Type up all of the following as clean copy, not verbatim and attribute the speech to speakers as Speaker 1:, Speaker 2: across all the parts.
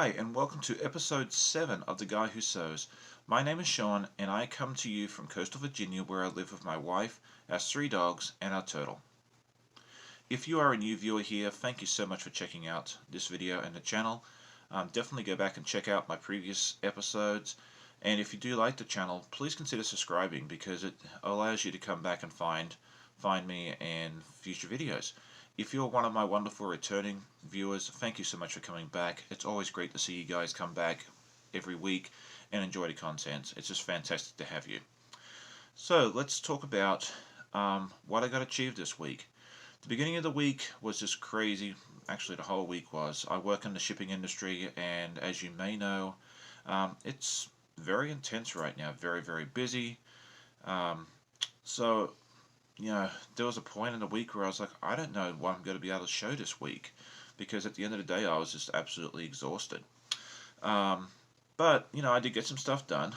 Speaker 1: Hi, and welcome to episode 7 of The Guy Who Sews. My name is Sean, and I come to you from coastal Virginia, where I live with my wife, our 3 dogs, and our turtle. If you are a new viewer here, thank you so much for checking out this video and the channel. Definitely go back and check out my previous episodes. And if you do like the channel, please consider subscribing, because it allows you to come back and find me and future videos. If you're one of my wonderful returning viewers, thank you so much for coming back. It's always great to see you guys come back every week and enjoy the content. It's just fantastic to have you. So let's talk about what I got achieved this week. The beginning of the week was just crazy. Actually, the whole week was. I work in the shipping industry, and as you may know, it's very intense right now. Very, very busy. So there was a point in the week where I was like, I don't know what I'm going to be able to show this week, because at the end of the day, I was just absolutely exhausted. But I did get some stuff done.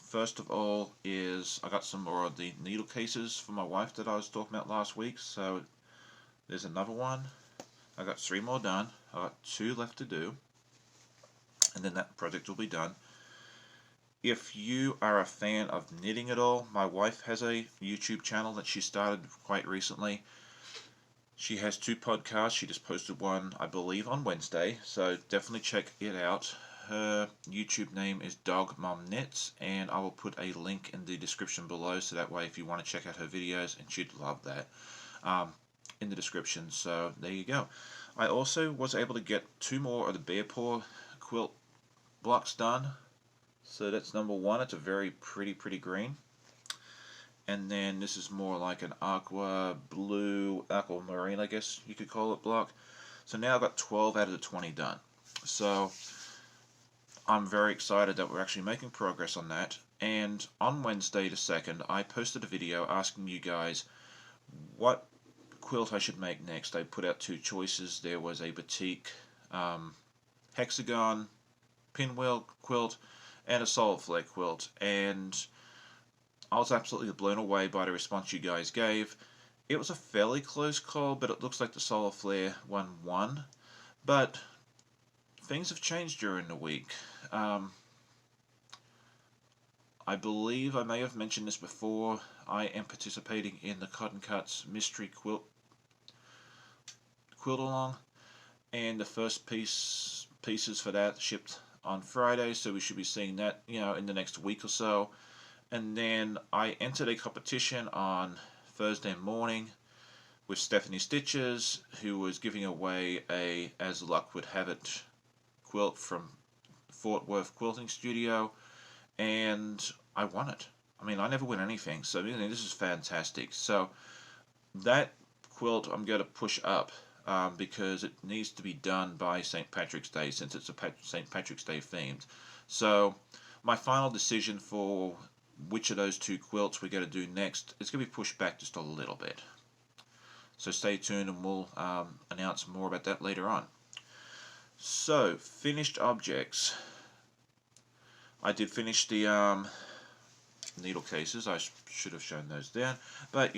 Speaker 1: First of all is I got some more of the needle cases for my wife that I was talking about last week. So there's another one. I got 3 more done. I got 2 left to do, and then that project will be done. If you are a fan of knitting at all, my wife has a YouTube channel that she started quite recently. She has 2 podcasts. She just posted one, I believe, on Wednesday, so definitely check it out. Her YouTube name is Dog Mom Knits, and I will put a link in the description below, so that way if you want to check out her videos, and she'd love that, in the description. So there you go. I also was able to get 2 more of the bear paw quilt blocks done. So that's number 1. It's a very pretty green. And then this is more like an aquamarine, I guess you could call it, block. So now I've got 12 out of the 20 done. So I'm very excited that we're actually making progress on that. And on Wednesday the 2nd, I posted a video asking you guys what quilt I should make next. I put out 2 choices. There was a batik hexagon pinwheel quilt and a solid flare quilt, and I was absolutely blown away by the response you guys gave. It was a fairly close call, but it looks like the solid flare one won. But things have changed during the week. I believe I may have mentioned this before. I am participating in the Cotton Cuts mystery quilt along, and the first pieces for that shipped on Friday, so we should be seeing that in the next week or so. And then I entered a competition on Thursday morning with Stephanie Stitches, who was giving away a As Luck Would Have It quilt from Fort Worth Quilting Studio, and I won it. I mean, I never win anything, so this is fantastic. So that quilt I'm going to push up, because it needs to be done by St. Patrick's Day, since it's a St. Patrick's Day themed. So my final decision for which of those 2 quilts we're going to do next is going to be pushed back just a little bit. So stay tuned, and we'll announce more about that later on. So, finished objects. I did finish the needle cases. I should have shown those then, but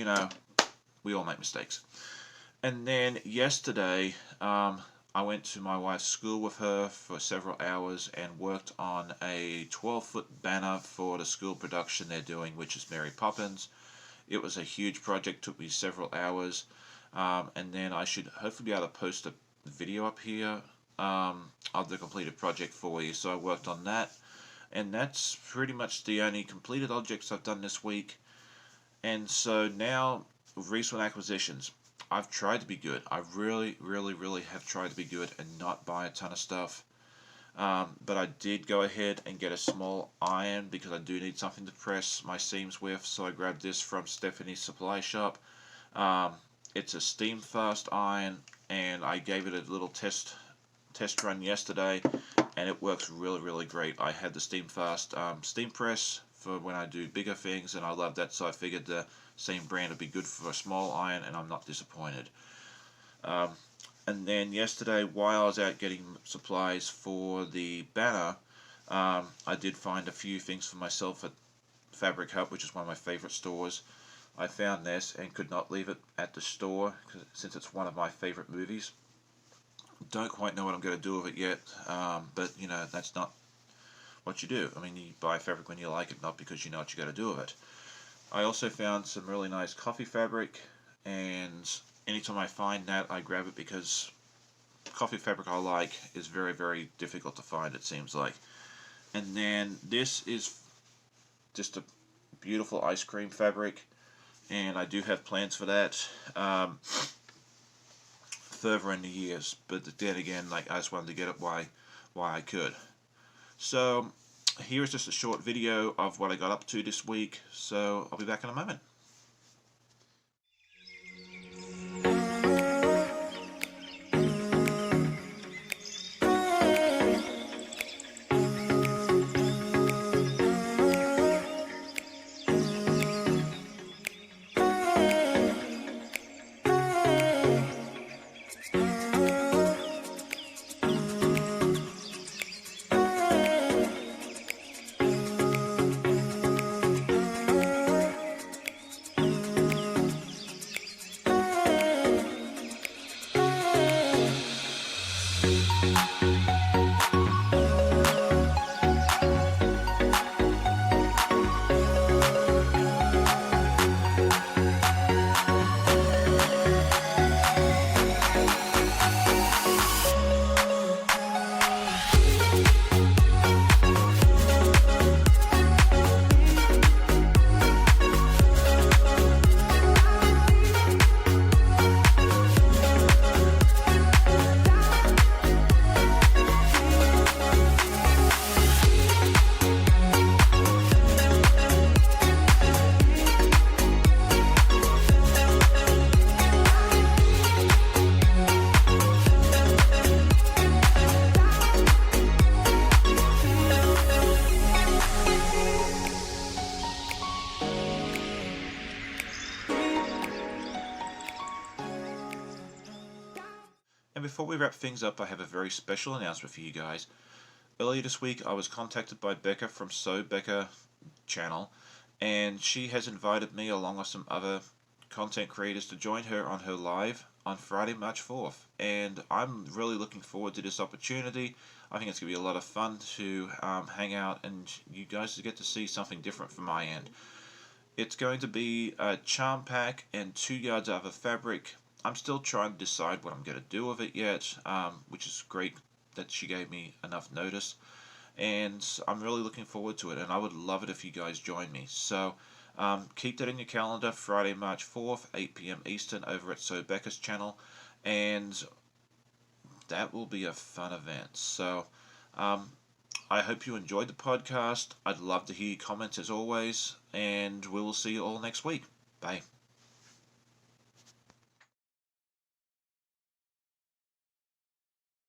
Speaker 1: we all make mistakes. And then yesterday, I went to my wife's school with her for several hours and worked on a 12-foot banner for the school production they're doing, which is Mary Poppins. It was a huge project, took me several hours, and then I should hopefully be able to post a video up here of the completed project for you. So I worked on that, and that's pretty much the only completed objects I've done this week. And so now, recent acquisitions. I've tried to be good. I really have tried to be good and not buy a ton of stuff. But I did go ahead and get a small iron, because I do need something to press my seams with. So I grabbed this from Stephanie's supply shop. It's a steam fast iron, and I gave it a little test run yesterday, and it works really great. I had the steam fast steam press for when I do bigger things, and I love that, so I figured the same brand would be good for a small iron, and I'm not disappointed. And then yesterday, while I was out getting supplies for the banner, I did find a few things for myself at Fabric Hub, which is one of my favorite stores. I found this and could not leave it at the store, since it's one of my favorite movies. Don't quite know what I'm going to do with it yet, but you know, that's not what you do. I mean, you buy fabric when you like it, not because you know what you got to do with it. I also found some really nice coffee fabric, and anytime I find that, I grab it, because coffee fabric I like is very, very difficult to find, it seems like. And then this is just a beautiful ice cream fabric, and I do have plans for that further in the years, but then again, like, I just wanted to get it while I could. So here's just a short video of what I got up to this week, so I'll be back in a moment. And before we wrap things up, I have a very special announcement for you guys. Earlier this week, I was contacted by Becca from So Becca channel, and she has invited me, along with some other content creators, to join her on her live on Friday, March 4th. And I'm really looking forward to this opportunity. I think it's going to be a lot of fun to hang out, and you guys get to see something different from my end. It's going to be a charm pack and 2 yards of a fabric. I'm still trying to decide what I'm going to do with it yet, which is great that she gave me enough notice. And I'm really looking forward to it, and I would love it if you guys join me. So keep that in your calendar, Friday, March 4th, 8 p.m. Eastern, over at So Becca's channel. And that will be a fun event. So I hope you enjoyed the podcast. I'd love to hear your comments as always, and we will see you all next week. Bye.